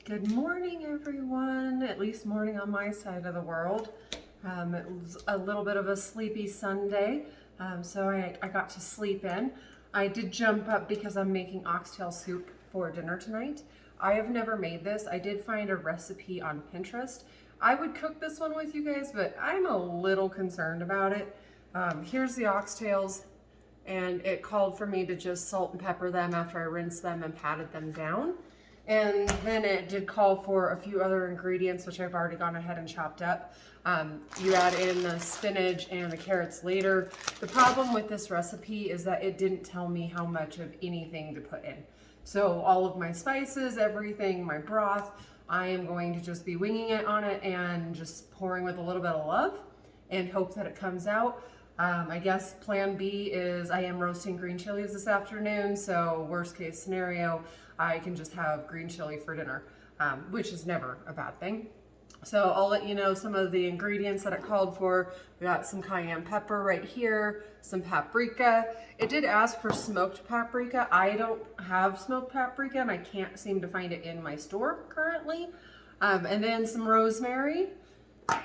Good morning, everyone. At least morning on my side of the world. It was a little bit of a sleepy Sunday, so I got to sleep in. I did jump up because I'm making oxtail soup for dinner tonight. I have never made this. I did find a recipe on Pinterest. I would cook this one with you guys, but I'm a little concerned about it. Here's the oxtails, and it called for me to just salt and pepper them after I rinsed them and patted them down. And then it did call for a few other ingredients, which I've already gone ahead and chopped up. You add in the spinach and the carrots later. The problem with this recipe is that it didn't tell me how much of anything to put in. So all of my spices, everything, my broth, I am going to just be winging it on it and just pouring with a little bit of love and hope that it comes out. I guess plan B is I am roasting green chilies this afternoon, so worst case scenario, I can just have green chili for dinner, which is never a bad thing. So I'll let you know some of the ingredients that it called for. We got some cayenne pepper right here, some paprika. It did ask for smoked paprika. I don't have smoked paprika and I can't seem to find it in my store currently. And then some rosemary.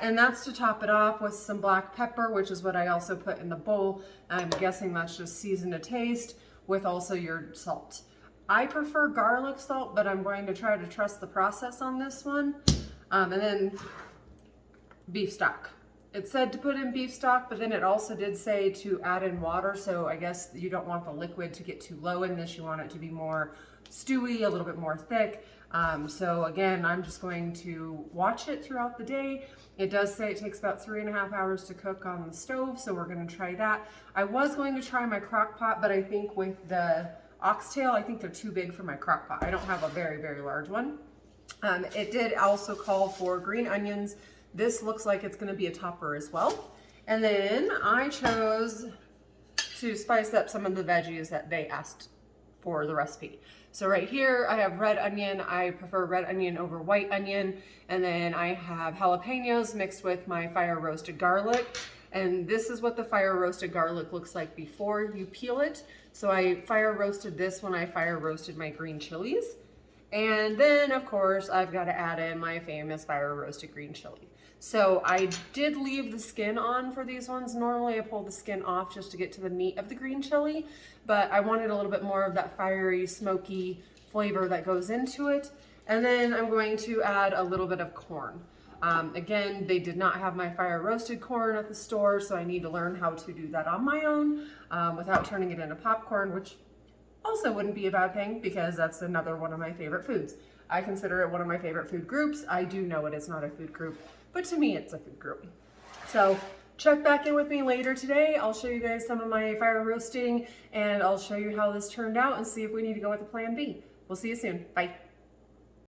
And that's to top it off with some black pepper, which is what I also put in the bowl. I'm guessing that's just seasoned to taste with also your salt. I prefer garlic salt, but I'm going to try to trust the process on this one. And then beef stock. It said to put in beef stock, but then it also did say to add in water. So I guess you don't want the liquid to get too low in this. You want it to be more stewy, a little bit more thick. So again, I'm just going to watch it throughout the day. It does say it takes about 3.5 hours to cook on the stove, so we're going to try that. I was going to try my crock pot, but I think with the oxtail, I think they're too big for my crock pot. I don't have a very, very large one. It did also call for green onions. This looks like it's going to be a topper as well. And then I chose to spice up some of the veggies that they asked for the recipe. So right here I have red onion. I prefer red onion over white onion. And then I have jalapenos mixed with my fire roasted garlic. And this is what the fire roasted garlic looks like before you peel it. So I fire roasted this when I fire roasted my green chilies. And then of course I've got to add in my famous fire roasted green chili. So I did leave the skin on for these ones. Normally I pull the skin off just to get to the meat of the green chili, but I wanted a little bit more of that fiery, smoky flavor that goes into it. And then I'm going to add a little bit of corn. Again, they did not have my fire roasted corn at the store, so I need to learn how to do that on my own without turning it into popcorn, which also wouldn't be a bad thing because that's another one of my favorite foods. I consider it one of my favorite food groups. I do know it is not a food group, but to me it's a food group. So check back in with me later today. I'll show you guys some of my fire roasting and I'll show you how this turned out and see if we need to go with a plan B. We'll see you soon. Bye.